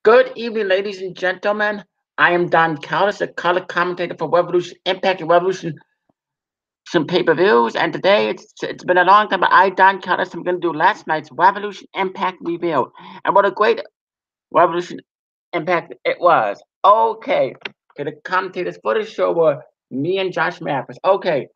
Good evening, ladies and gentlemen. I am Don Callis, a color commentator for Revolution Impact and Revolution some pay-per-views. And today it's been a long time, but Don Callis, I'm going to do last night's Revolution Impact review. And what a great Revolution Impact it was. Okay, the commentators for the show were me and Josh Mathis. Okay,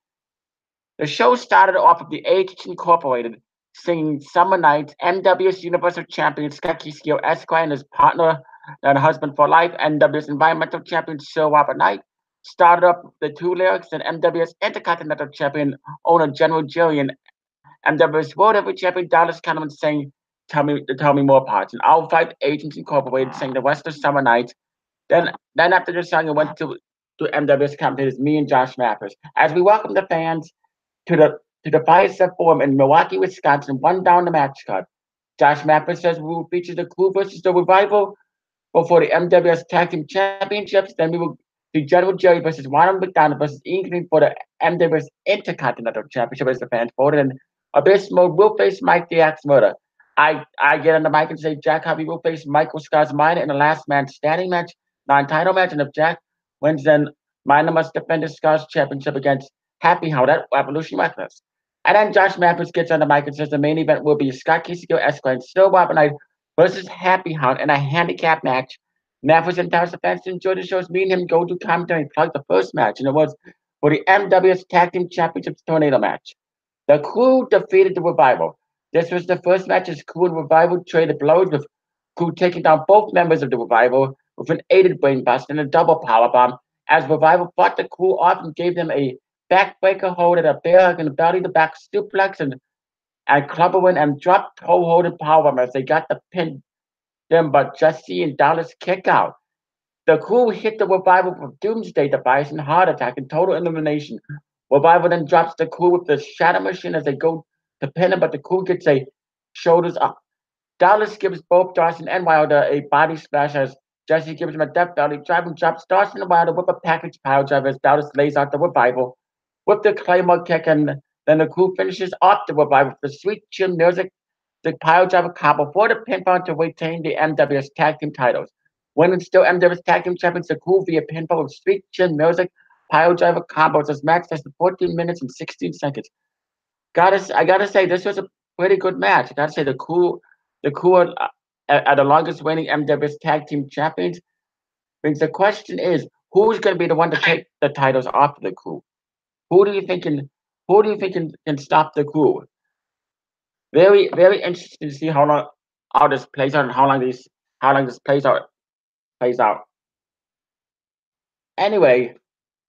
the show started off with the Agents Incorporated singing Summer Nights, NWS Universal Champion Scott Kisio Esquire and his partner and husband for life, NWS Environmental Champion Sir Robert Knight, started up the two lyrics, and NWS Intercontinental Champion owner General Jerry and NWS World Heavyweight Champion Dallas Kahneman saying Tell Me More parts. And Our Five Agents Incorporated sang the rest of Summer Nights. Then after the song, it went to NWS commentators, me and Josh Mathis, as we welcome the fans to the Fireset Forum in Milwaukee, Wisconsin. One down the match card. Josh Mathis says we will feature the Crew versus the Revival before the MWS Tag Team Championships. Then we will do General Jerry versus Ronald McDonald versus Ian Green for the MWS Intercontinental Championship as the fans voted. And Abyss Mode will face Mike the Axe Murder. I get on the mic and say Jack Harvey will face Michael Scott's Minor in the last man standing match, non-title match. And if Jack wins, then Minor must defend his Scott's championship against Happy How that Evolution Reckless. And then Josh Mathis gets on the mic and says the main event will be Scott Kisigo Esquire and Still Bob Knight versus Happy Hound in a handicap match. Mathis and Towers fans enjoyed the shows. Me and him go to commentary and plug the first match, and it was for the MWS Tag Team Championships Tornado match. The Crew defeated the Revival. This was the first match as Crew and Revival traded blows, with Crew taking down both members of the Revival with an aided brainbuster and a double powerbomb, as Revival fought the Crew off and gave them a backbreaker hold at a bear hug and a belly to back suplex and clubbering and dropped toe hold and powerbomb as they got the pin them, but Jesse and Dallas kick out. The Crew hit the Revival with Doomsday Device and Heart Attack and total elimination. Revival then drops the Crew with the Shadow Machine as they go to pin him, but the Crew gets a shoulders up. Dallas gives both Dawson and Wilder a body splash as Jesse gives him a death belly drive and drops Dawson and Wilder with a package pile driver as Dallas lays out the Revival with the Claymore kick, and then the Crew finishes off the Revival with the Sweet Chin Music, the pile driver combo for the pinfall to retain the MWS Tag Team titles. Winning still MWS Tag Team Champions, the Crew via pinfall with Sweet Chin Music, pile driver combos. This match lasted 14 minutes and 16 seconds. I gotta say, this was a pretty good match. I gotta say, the Crew are the longest reigning MWS Tag Team Champions. Brings the question is, who's gonna be the one to take the titles off the Crew? Who do you think can who do you think can stop the Crew? Very interesting to see how this plays out and how long this plays out. Anyway,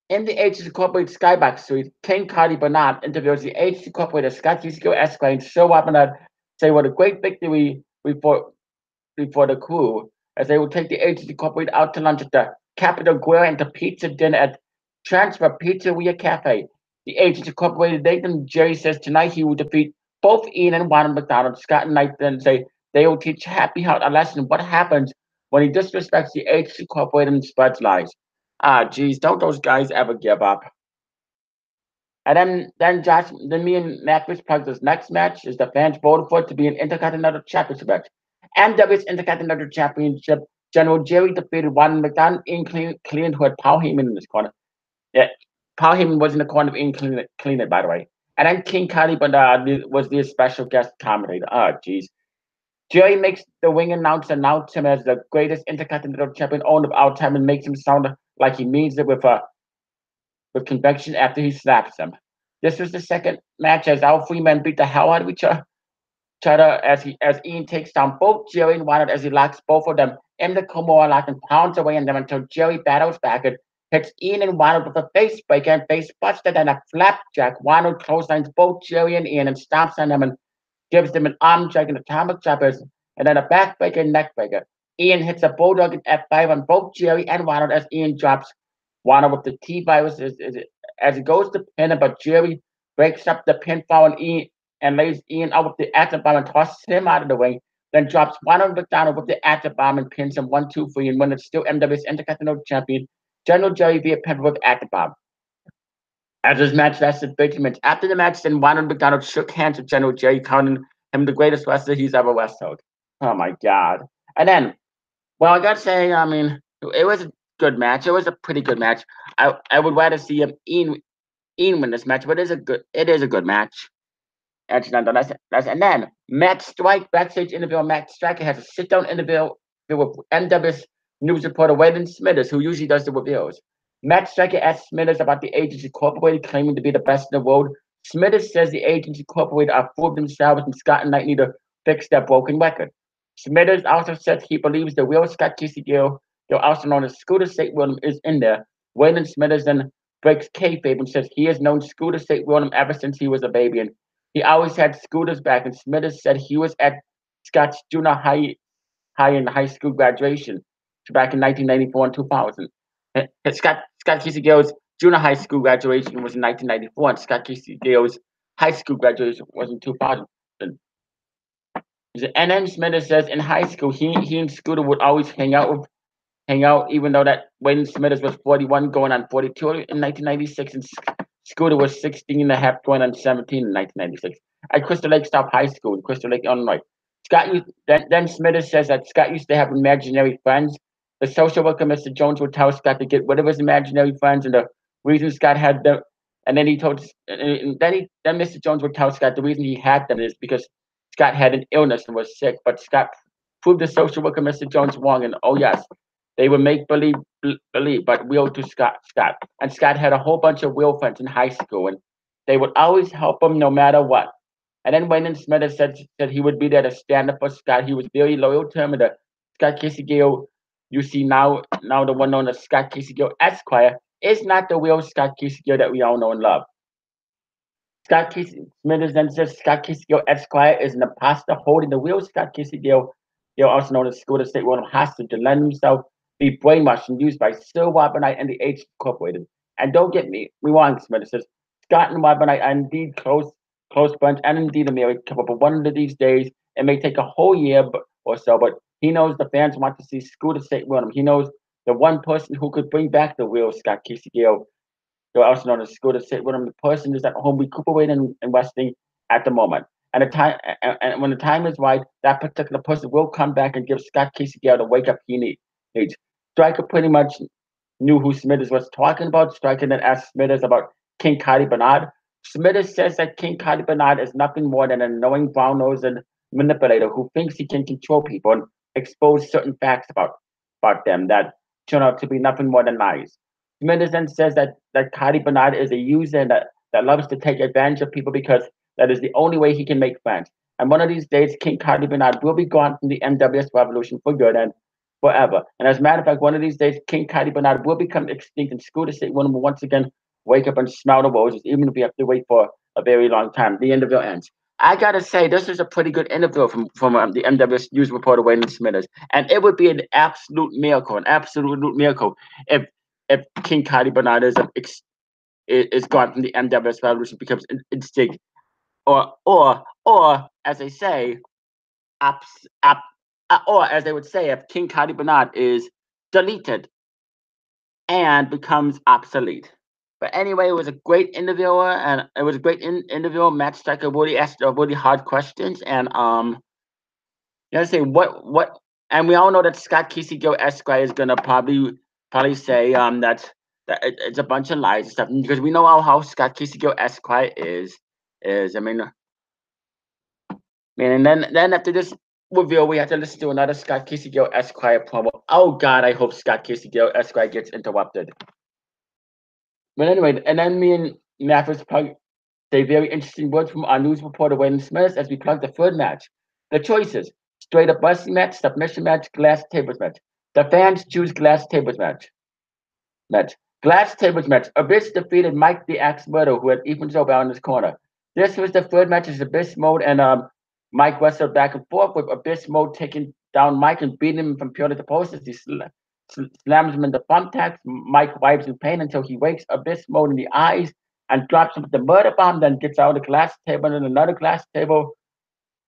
in the Agency Incorporated Skybox Suite, King Cardi Bernard interviews the Agency Incorporated Scott Cisco Esquire and show up and say what a great victory before the Crew, as they will take the Agency Incorporated out to lunch at the Capitol Grill and to pizza dinner at Transfer Pizzeria Cafe. The Agency Incorporated Nathan Jerry says tonight he will defeat both Ian and Ronald McDonald. Scott and Knight then say they will teach Happy Heart a lesson what happens when he disrespects the Agency Incorporated and spreads lies. Ah, geez, don't those guys ever give up? And then me and Matt plug this next match is the fans voted for it to be an Intercontinental Championship match. MW's Intercontinental Championship, General Jerry defeated Ronald McDonald in Clean, who had Paul Heyman in his corner. Yeah, Paul Heyman was in the corner of Ian Clean, by the way. And then King Cody was the special guest commentator. Oh, jeez. Jerry makes the ring announce him as the greatest Intercontinental Champion owner of all time and makes him sound like he means it with conviction after he slaps him. This was the second match as all three men beat the hell out of each other as Ian takes down both Jerry and Ronald as he locks both of them in the Kimura lock and pounds away on them until Jerry battles back and hits Ian and Ronald with a face breaker and face buster, then a flapjack. Ronald clotheslines both Jerry and Ian and stomps on them and gives them an arm drag and atomic choppers, and then a backbreaker and neckbreaker. Ian hits a bulldog and F5 on both Jerry and Ronald as Ian drops Ronald with the T virus as he goes to pin him, but Jerry breaks up the pinfall and lays Ian out with the atom bomb and tosses him out of the ring. Then drops Ronald McDonald with the atom bomb and pins him 1-2-3 and wins still MW's Intercontinental Champion General Jerry via pin with atom bomb. As this match lasted 30 minutes. After the match, then Ronald McDonald shook hands with General Jerry, calling him the greatest wrestler he's ever wrestled. Oh my God. And then Well, I gotta say, I mean, it was a good match. It was a pretty good match. I would rather see Ian win this match, but it is a good match. That's and then Matt Strike backstage interview. Matt Striker has a sit down interview with NWS news reporter Waylon Smithers, who usually does the reviews. Matt Striker asks Smithers about the Agents Incorporated claiming to be the best in the world. Smithers says the Agents Incorporated are full of themselves and Scott and Knight need to fix their broken record. Smithers also says he believes the real Scott Casey Gill, also known as Scooter St. William, is in there. Waylon Smithers then breaks kayfabe and says he has known Scooter St. William ever since he was a baby and he always had Scooter's back, and Smithers said he was at Scott's junior high and high school graduation back in 1994 and 2000. Scott Kisegio's junior high school graduation was in 1994, and Scott Kisegio's high school graduation was in 2000. And then Smithers says in high school he and Scooter would always hang out, even though that Wayne Smithers was 41 going on 42 in 1996, and Scooter was 16 and a half going on 17 in 1996 at Crystal Lake Stop High School in Crystal Lake, Illinois. Then Smithers says that Scott used to have imaginary friends. The social worker, Mr. Jones, would tell Scott to get rid of his imaginary friends, and the reason Scott had them, and then he told, and then Mr. Jones would tell Scott the reason he had them is because Scott had an illness and was sick, but Scott proved the social worker, Mr. Jones, wrong, and oh yes, they would make believe, but real to Scott. And Scott had a whole bunch of real friends in high school, and they would always help him no matter what. And then Wayne Smith said he would be there to stand up for Scott. He was very loyal to him. And the Scott Casey Gill you see now the one known as Scott Casey Gill Esquire, is not the real Scott Casey Gill that we all know and love. Scott Casey Smithers then says Scott Casey Gill Esquire is an imposter holding the real Scott Casey Gill, also known as Scooter State William, hostage to let himself be brainwashed and used by Sir Wabonite and the H Incorporated. And don't get me wrong, Smithers says Scott and Wabonite are indeed close friends and indeed a married couple. But one of these days, it may take a whole year or so, but he knows the fans want to see Scooter State William. He knows the one person who could bring back the real Scott Casey Gill, also known as Scooter State William. The person is at home recuperating and resting at the moment. And the time, and when the time is right, that particular person will come back and give Scott Casey Gill the wake up he needs. Stryker pretty much knew who Smithers was talking about. Stryker then asked Smithers about King Cody Bernard. Smithers says that King Cody Bernard is nothing more than an annoying brown-nosed manipulator who thinks he can control people and expose certain facts about them that turn out to be nothing more than lies. Smithers then says that Cody Bernard is a user and that loves to take advantage of people because that is the only way he can make friends. And one of these days, King Cody Bernard will be gone from the NWS revolution for good and forever. And as a matter of fact, one of these days, King Cody Bernard will become extinct and Scooter State William will once again wake up and smell the roses, even if we have to wait for a very long time. The interview ends. I gotta say, this is a pretty good interview from the NWS news reporter Wayne Smithers, and it would be an absolute miracle, if King Cody Bernard is gone from the NWS revolution, becomes extinct, or as they say, abs, ab, or as they would say, if King Cody Bernard is deleted and becomes obsolete. But anyway, it was a great interviewer, and it was a great interview. Matt Striker really asked really hard questions, and you gotta say what, and we all know that Scott Casey Gill Esquire is gonna probably say that it's a bunch of lies and stuff because we know how Scott Casey Gill Esquire is. And then after this reveal, we have to listen to another Scott Casey Gill Esquire promo. Oh God, I hope Scott Casey Gill Esquire gets interrupted. But anyway, and then me and Mathis plug say very interesting words from our news reporter Wayne Smith as we plug the third match. The choices: straight up wrestling match, submission match, glass tables match. The fans choose glass tables match. Glass tables match. Abyss defeated Mike the Axe Murder, who had Ethan Zobel in his corner. This was the third match as Abyss Mode and Mike wrestled back and forth with Abyss Mode taking down Mike and beating him from pillar to post as he slams him into thumbtacks. Mike wipes in pain until he wakes Abyss Mode in the eyes and drops him with the murder bomb, then gets out of the glass table and another glass table.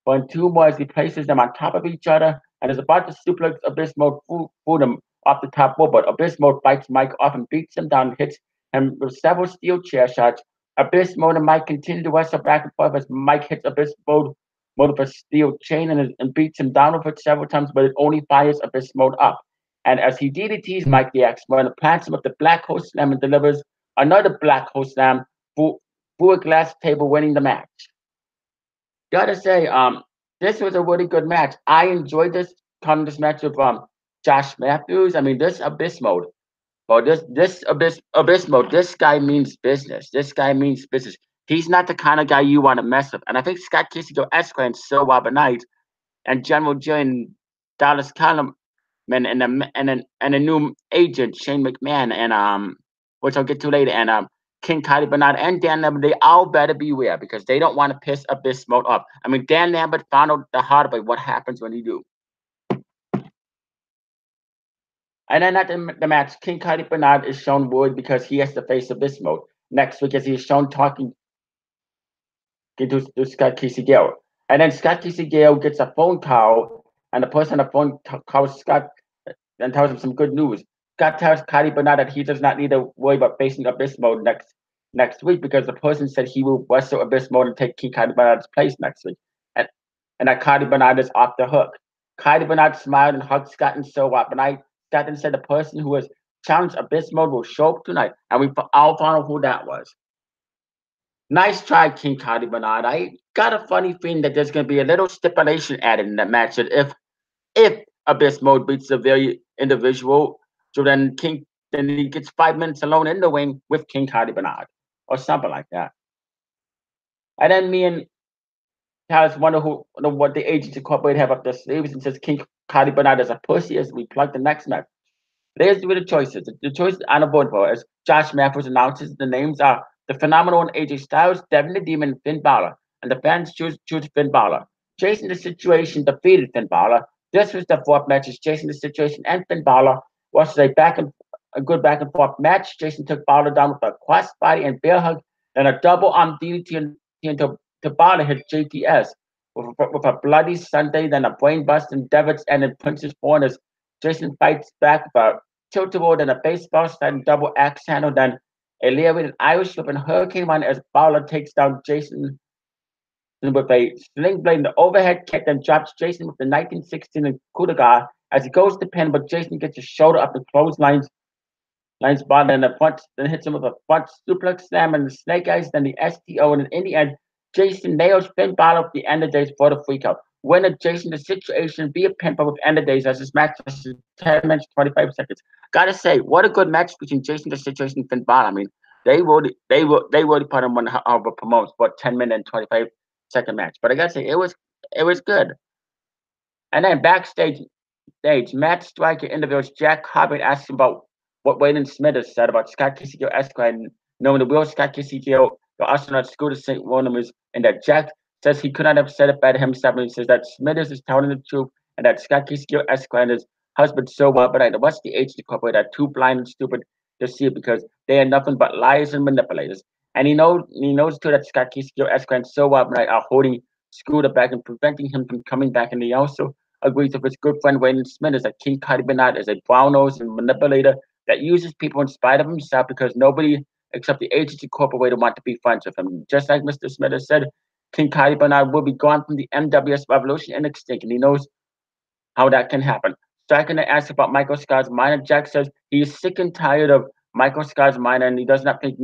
But two more as he places them on top of each other and is about to suplex Abyss Mode through them off the top rope, but Abyss Mode bites Mike off and beats him down, hits him with several steel chair shots. Abyss Mode and Mike continue to wrestle back and forth as Mike hits Abyss Mode mode of a steel chain and beats him down with it several times, but it only fires Abyss mode up. And as he DDTs Mike the X-Men, plants him with the Black Hole Slam and delivers another Black Hole Slam through a glass table, winning the match. Gotta say, this was a really good match. I enjoyed this match with Josh Matthews. I mean, this Abyss mode. Well, this abyss mode. This guy means business. This guy means business. He's not the kind of guy you want to mess with. And I think Scott Casey go Esquire and Sir Robert Knight and General J and Dallas Coleman and a new agent Shane McMahon and which I'll get to later and King Cody Bernard and Dan Lambert, they all better beware because they don't want to piss Abyss mode up. I mean, Dan Lambert found out the hard way what happens when you do. And then at the match, King Cody Bernard is shown worried because he has to face Abyss mode next week as he is shown talking to Scott Casey Gale. And then Scott Casey Gale gets a phone call, and the person on the phone calls Scott and tells him some good news. Scott tells Cody Bernard that he does not need to worry about facing Abyss mode next week because the person said he will wrestle Abyss mode and take King Cody Bernard's place next week. And that Cody Bernard is off the hook. Cody Bernard smiled and hugged Scott and so what, but Scott then said the person who has challenged Abyss mode will show up tonight, and we all found out who that was. Nice try, King Cody Bernard. I got a funny feeling that there's going to be a little stipulation added in that match that if Abyss mode beats a very individual, so then he gets 5 minutes alone in the ring with King Cody Bernard or something like that. And then me and Callis wonder what the agents incorporated have up their sleeves and says King Cody Bernard is a pussy as we plug the next match. There's the choices. The choices on the board for as Josh Matthews announces the names are the Phenomenal and AJ Styles, Devin the Demon, and Finn Balor. And the fans choose Finn Balor. Jason the Situation defeated Finn Balor. This was the fourth match as Jason the Situation and Finn Balor was a good back and forth match. Jason took Balor down with a crossbody and bear hug, then a double arm DDT until Balor hit JTS with a bloody Sunday, then a brain bust and Devitt's and then Princess Born as Jason fights back with a tilt-a-whirl, then a baseball slide, double axe handle, then a layer with an Irish whip and hurricane run as Balor takes down Jason with a sling blade and the overhead kick, then drops Jason with the 1916 and coup de grace as he goes to pin, but Jason gets his shoulder up and clotheslines Balor in the front, then hits him with a front suplex slam and the snake eyes, then the STO, and in the end, Jason nails Finn Balor at the end of days for the freak out. Winner Jason the Situation via pinfall with end of days as this match is 10 minutes 25 seconds. Gotta say, what a good match between Jason the Situation and Finn Balor. I mean, they really put him on how it promotes for 10-minute and 25-second match. But I gotta say, it was good. And then backstage, Matt Striker interviews Jack Harvey asking about what Wayne Smithers said about Scott Casey Esquire and knowing the real Scott Casey astronaut Scooter St. Williams, and that Jack says he could not have said it better himself, and he says that Smithers is telling the truth and that Scott Casey Esquire and his husband so well, but what's the age to corporate are too blind and stupid to see it because they are nothing but liars and manipulators. And he knows too that Scott Casey Esquire and so well are holding Scooter back and preventing him from coming back, and he also agrees with his good friend Wayne Smithers that King Cody Bernard is a brown-nosed and manipulator that uses people in spite of himself because nobody except the agents incorporated want to be friends with him. Just like Mr. Smithers said, King Cody Bernard will be gone from the NWS Revolution and extinct, and he knows how that can happen. Striker then asks about Michael Scott's minor. Jack says he is sick and tired of Michael Scott's minor, and he does not think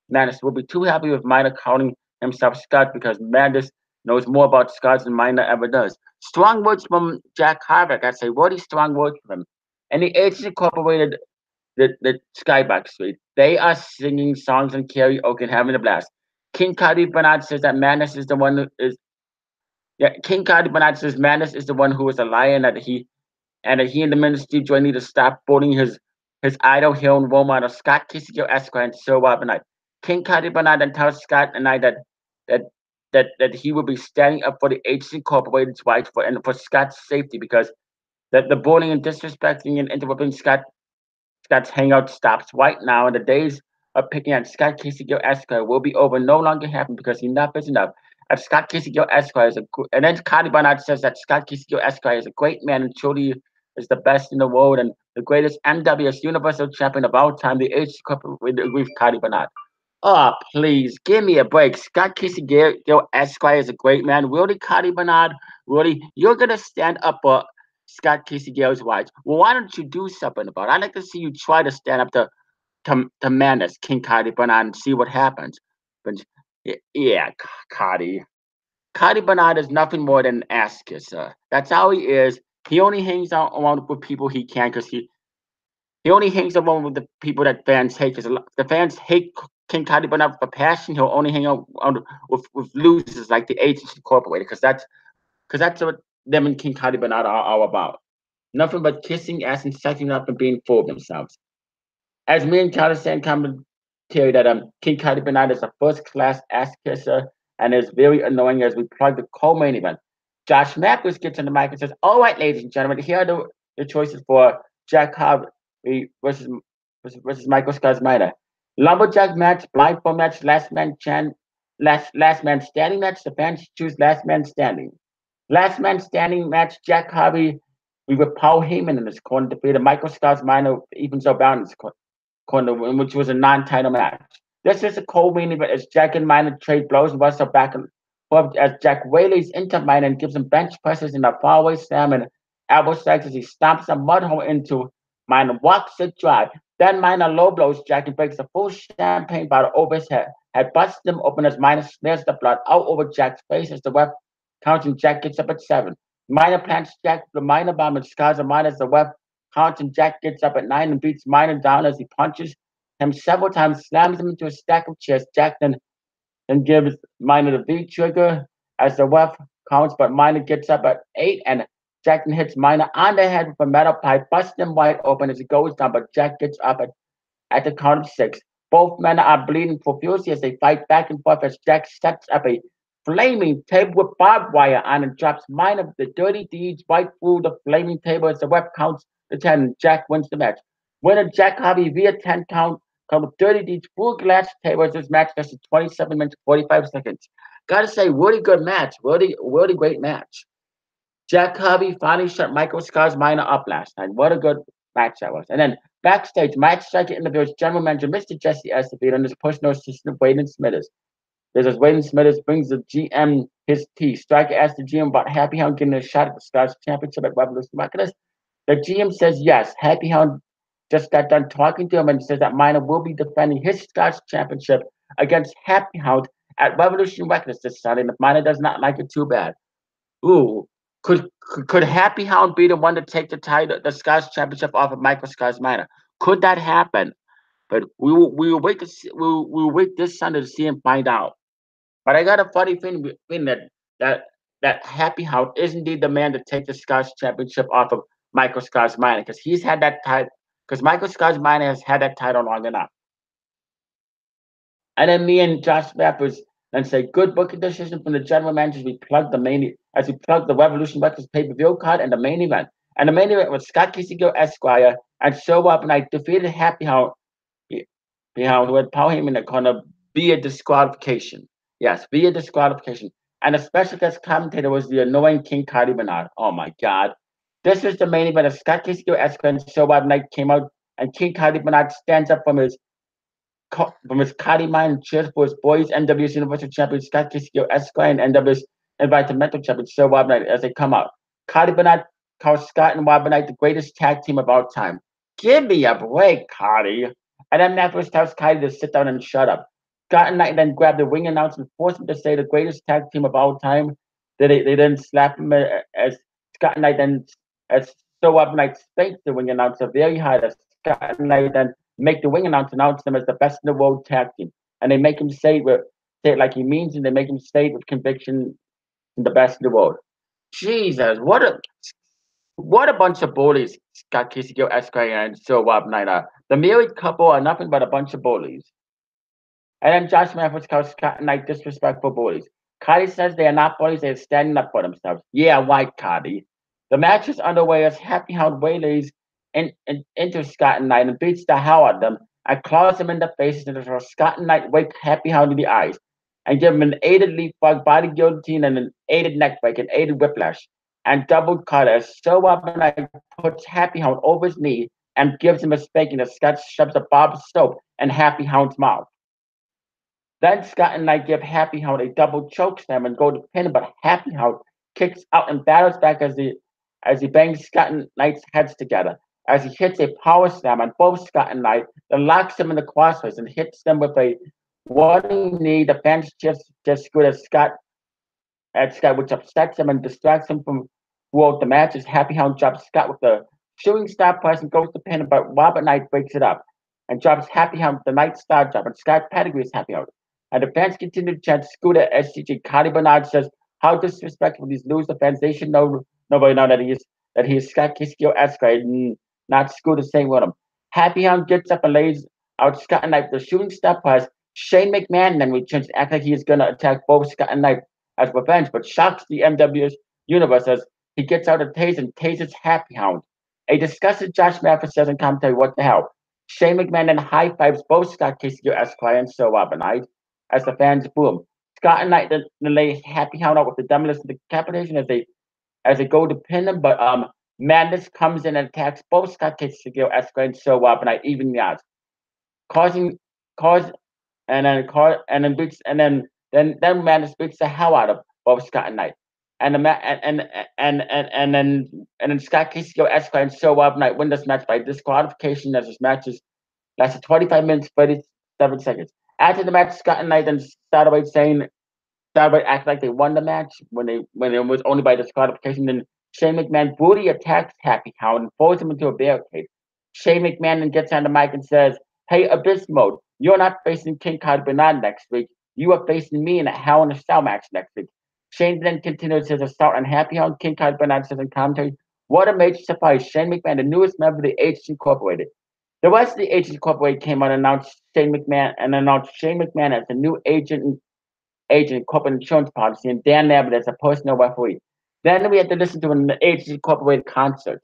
Madness will be too happy with minor calling himself Scott because Madness knows more about Scott's than minor ever does. Strong words from Jack Harvick. I'd say really strong words from him. And the agents incorporated the Skybox Suite. They are singing songs and karaoke and having a blast. King Cody Bernard says that Madness is the one who is. Yeah, King Cody Bernard says Madness is the one who is a liar and that he and the ministry join need to stop bullying his idol, hero, and role model, Scott Casey Esquire, and so on. King Cody Bernard then tells Scott and I that he will be standing up for the Agents Incorporated's rights for Scott's safety because the bullying and disrespecting and interrupting Scott's hangout stops right now, and the days of picking on Scott Casey Esquire will be over, no longer happen because enough is enough. And Scott Casey Esquire and then Cody Bernard says that Scott Casey Esquire is a great man and truly is the best in the world and the greatest NWS Universal Champion of all time. The Agents Incorporated with Cody Bernard. Oh, please, give me a break. Scott Casey Gill Esquire is a great man. Really, Cody Bernard, really, you're going to stand up for Scott Casey Gill's rights. Well, why don't you do something about it? I'd like to see you try to stand up to Madness, King Cody Bernard, and see what happens. But yeah, Cody. Cody Bernard is nothing more than an ass kisser. That's how he is. He only hangs out around with people he can because he only hangs around with the people that fans hate. Because the fans hate King Cody Bernard for passion. He'll only hang out with losers like the Agents Incorporated because that's what them and King Cody Bernard are all about. Nothing but kissing ass and sucking up and being full of themselves. As me and Callis say in commentary that King Cody Bernard is a first class ass kisser and is very annoying as we plug the co-main event. Josh Matthews gets on the mic and says, "All right, ladies and gentlemen, here are the choices for Jack Harvey versus Michael Scott. Lumberjack match, blindfold match, last man standing match. The fans choose last man standing. Last man standing match, Jack Harvey. We with Paul Heyman in this corner defeated Michael Scott's minor even so bound in this corner, which was a non-title match. This is a co-main event as Jack and Minor trade blows and wrestle back and forth as Jack waylays into Minor and gives him bench presses in a faraway slam and elbow strikes as he stomps a mud hole into Minor, walks it dry. Then Minor low blows Jack and breaks a full champagne bottle over his head. Had busted him open as Minor smears the blood out over Jack's face as the ref counts and Jack gets up at 7. Minor plants Jack with the Minor bomb and scars a Minor as the ref counts and Jack gets up at 9 and beats Minor down as he punches him several times, slams him into a stack of chairs. Jack then gives Minor the V trigger as the ref counts, but Minor gets up at 8 and Jack then hits Minor on the head with a metal pipe, busting him wide open as he goes down, but Jack gets up at the count of 6. Both men are bleeding profusely as they fight back and forth as Jack sets up a flaming table with barbed wire on and drops Minor with the dirty deeds right through the flaming table as the ref counts the 10 and Jack wins the match. Winner Jack Harvey via 10 count with dirty deeds full glass table as this match lasted 27 minutes 45 seconds. Gotta say, really good match. Really great match. Jack Harvey finally shut Michael Scar's Minor up last night. What a good match that was. And then backstage, Mike Striker interviews General Manager Mr. Jesse Estevito and his personal assistant Waylon Smithers. There's as Waylon Smithers brings the GM his tea. Striker asks the GM about Happy Hound getting a shot at the Scars Championship at Revolution Marketers. The GM says yes. Happy Hound just got done talking to him and says that Minor will be defending his Scotch Championship against Happy Hound at Revolution Records this Sunday. And if Minor does not like it, too bad. Ooh, could Happy Hound be the one to take the Scotch Championship off of Michael Scott's Minor? Could that happen? But we will wait to see, we'll wait this Sunday to see and find out. But I got a funny feeling that Happy Hound is indeed the man to take the Scotch Championship off of Michael Scott's Minor because he's had that title. Because Michael Scott's Minor has had that title long enough. And then me and Josh Matthews then say good booking decision from the general manager as we plug the Revolution Records pay-per-view card and the main event. And the main event was Scott Casey Gill Esquire and Show Up and I defeated Happy Hound who had Paul Heyman in the corner via disqualification. Yes, via disqualification. And the special guest commentator was the annoying King Cody Bernard. Oh my God. This was the main event of Scott Casey Gill Esquire and Show Up Night came out and King Cody Bernard stands up from his Cody Mine and cheers for his boys, NWS Universal Champion Scott Casey Esquire and NWS Environmental Champion Show Rob Knight as they come out. Cody Bernard calls Scott and Rob Knight the greatest tag team of all time. Give me a break, Cody. And then Matthews tells Cody to sit down and shut up. Scott and Knight then grab the ring announcer and force him to say the greatest tag team of all time. They then slap him as Scott and Knight then as Show Up Knight spanks the ring announcer very hard as Scott and Knight then make the ring announce them as the best in the world tag team. And they make him say it like he means and they make him say it with conviction the best in the world. Jesus, what a bunch of bullies Scott Casey Gill Esquire and Sir Rob Knight are. The married couple are nothing but a bunch of bullies. And then Josh Matthews calls Scott and Knight disrespectful bullies. Cody says they are not bullies, they are standing up for themselves. Yeah, right, Cody. The match is underway as Happy Hound waylays into Scott and Knight and beats the hell out of them and claws him in the faces and throws Scott and Knight wake Happy Hound in the eyes and give him an aided leapfrog body guillotine and an aided neck break and aided whiplash and double cut as Show Up and Knight puts Happy Hound over his knee and gives him a spanking as Scott shoves a bar of soap in Happy Hound's mouth. Then Scott and Knight give Happy Hound a double choke slam and go to pin him, but Happy Hound kicks out and battles back as he bangs Scott and Knight's heads together. As he hits a power slam on both Scott and Knight, then locks them in the crossface and hits them with a running knee. The fans just good at Scott, which upsets him and distracts him from throughout the match. As Happy Hound drops Scott with the shooting star press and goes to pin him, but Robert Knight breaks it up and drops Happy Hound with the Knight star drop, and Scott pedigrees Happy Hound. And the fans continue to chant Scooter SCG. Connie Bernard says, "How disrespectful these loser fans! They should know nobody know that he is Scott Kiskio Esquire, not Scooter saying with him." Happy Hound gets up and lays out Scott and Knight with the shooting star press. Shane McMahon then returns to act like he is going to attack both Scott and Knight as revenge, but shocks the NWS universe as he gets out a taser and tases Happy Hound. A disgusted Josh Mathis says in commentary, "What the hell?" Shane McMahon then high fives both Scott Casey Esquire and Sir Robert Knight as the fans boom. Scott and Knight then lay Happy Hound out with the demolition decapitation as they go to pin him, but Madness comes in and attacks both Scott Casey Esquire and Sir Robert Knight, even the odds, causing cause and then beats then Madness beats the hell out of both Scott and Knight. And the and then Scott Casey Esquire and Sir Robert Knight win this match by disqualification as this match is lasted 25 minutes 37 seconds. After the match, Scott and Knight then started acting like they won the match when it was only by disqualification. Then Shane McMahon brutally attacks Happy Hound and throws him into a barricade. Shane McMahon then gets on the mic and says, "Hey, Abyss Mode, you're not facing King Card Bernard next week. You are facing me in a Hell in a Cell match next week." Shane then continues his assault on Happy Hound. King Card Bernard says in commentary, "What a major surprise. Shane McMahon, the newest member of the H Incorporated." The rest of the H Incorporated came out and announced Shane McMahon as the new agent corporate insurance policy and Dan Abbott as a personal referee. Then we had to listen to an H Incorporated concert.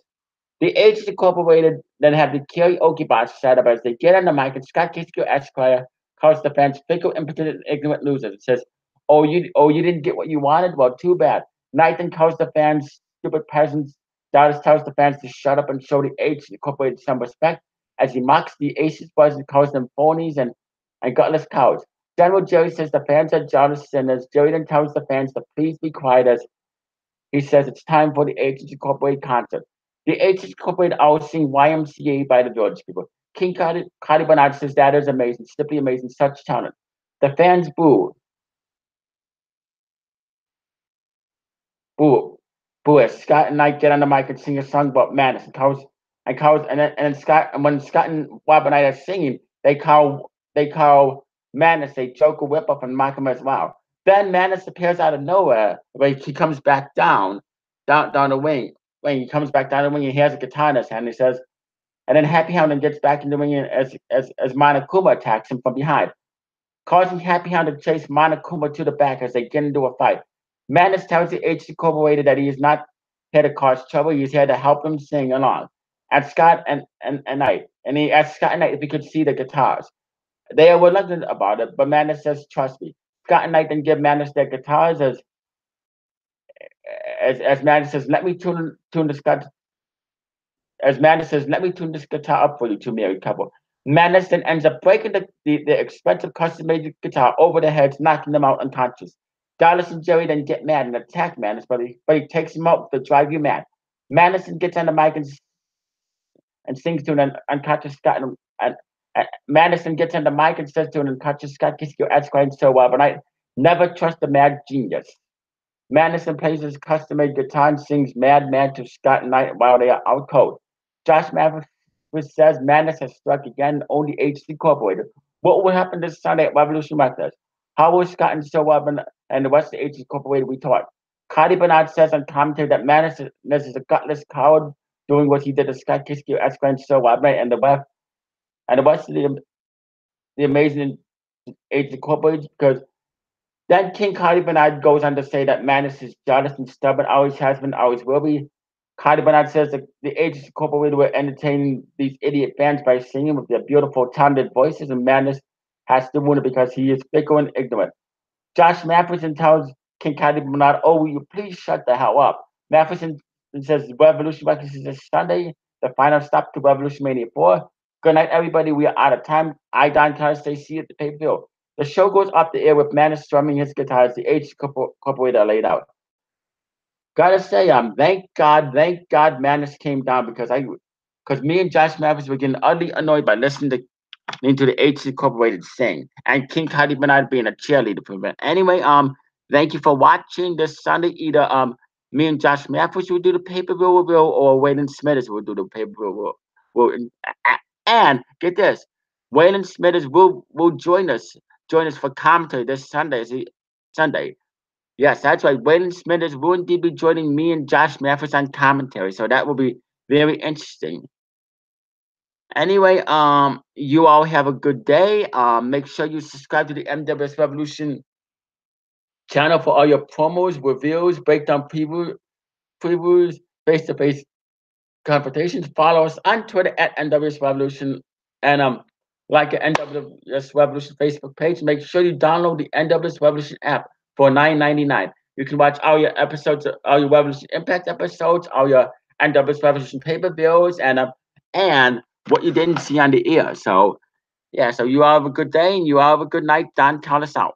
The H Incorporated then have the karaoke bar set up as they get on the mic and Scott Kisco Esquire calls the fans fickle, impotent, and ignorant losers. It says, you didn't get what you wanted? Well, too bad." Nathan calls the fans stupid peasants. Dallas tells the fans to shut up and show the H Incorporated some respect as he mocks the Aces Boys and calls them phonies and gutless cows. General Jerry says the fans are jealous sinners. Jerry then tells the fans to please be quiet as he says it's time for the H Incorporated concert. The H Incorporated all sing YMCA by the Village People. King Cardi Bernard says that is amazing, simply amazing, such talent. The fans boo. Boo. Boo as Scott and Knight get on the mic and sing a song about madness and Scott and when Scott and Robert Knight are singing, they call Madness a Joker whip up and mock him as well. Then Madness appears out of nowhere. Like he comes back down the wing. When he comes back down the wing, he has a guitar in his hand. He says, and then Happy Hound then gets back in the ring as Monokuma attacks him from behind, causing Happy Hound to chase Monokuma to the back as they get into a fight. Madness tells the H Incorporated that he is not here to cause trouble. He's here to help them sing along. And Scott and Knight, and he asked Scott and Knight if he could see the guitars. They are reluctant about it, but Madness says, "Trust me." Scott and Knight then give Madness their guitars as Madness says, "Let me tune this guitar." As Madness says, "Let me tune this guitar up for you two married couple." Madness then ends up breaking the expensive custom-made guitar over their heads, knocking them out unconscious. Dallas and Jerry then get mad and attack Madness, but he takes him out to drive you mad. Madness then gets on the mic and sings to an unconscious Scott and Madison gets on the mic and says to an unconscious Scott Kisco Esquire so well, but I never trust a mad genius. Madison plays his custom-made guitar and sings Mad Man to Scott and Knight while they are out cold. Josh Mathis says Madness has struck again, only H Incorporated. What will happen this Sunday at Revolution Records? How will Scott and so and the rest of the H Incorporated be taught? Cardi Bernard says on commentary that Madness is a gutless coward doing what he did to Scott Kisco Esquire and so and the rest of the amazing H Incorporated, because then King Cardi Bernard goes on to say that Madness is jealous and stubborn, always has been, always will be. Cardi Bernard says that the H Incorporated were entertaining these idiot fans by singing with their beautiful, talented voices, and Madness has to win it because he is fickle and ignorant. Josh Matheson tells King Cardi Bernard, "Oh, will you please shut the hell up?" Matheson says Revolution Records is this Sunday, the final stop to Revolution Mania 4. Good night, everybody. We are out of time. I, Don Callis, say see you at the pay-per-view. The show goes off the air with Manus strumming his guitar as the H Corporator laid out. Gotta say, thank God Manus came down because me and Josh Mathis were getting utterly annoyed by listening to the H Incorporated sing, and King Cuddy Bernard being a cheerleader for them. Anyway, thank you for watching this Sunday. Either me and Josh Mathis will do the pay-per-view review, or Waylon Smithers will do the pay-per-view review. And get this, Waylon Smithers will join us for commentary this Sunday. Sunday. Yes, that's right. Waylon Smithers will indeed be joining me and Josh Mathis on commentary, so that will be very interesting. Anyway, you all have a good day. Make sure you subscribe to the NWS Revolution channel for all your promos, reviews, breakdown previews, face-to-face confrontations. Follow us on Twitter at NWS Revolution, and like the NWS Revolution Facebook page. Make sure you download the NWS Revolution app for $9.99. You can watch all your episodes, all your Revolution Impact episodes, all your NWS Revolution pay-per-views, and what you didn't see on the air. So yeah, so you all have a good day and you all have a good night. Don, count us out.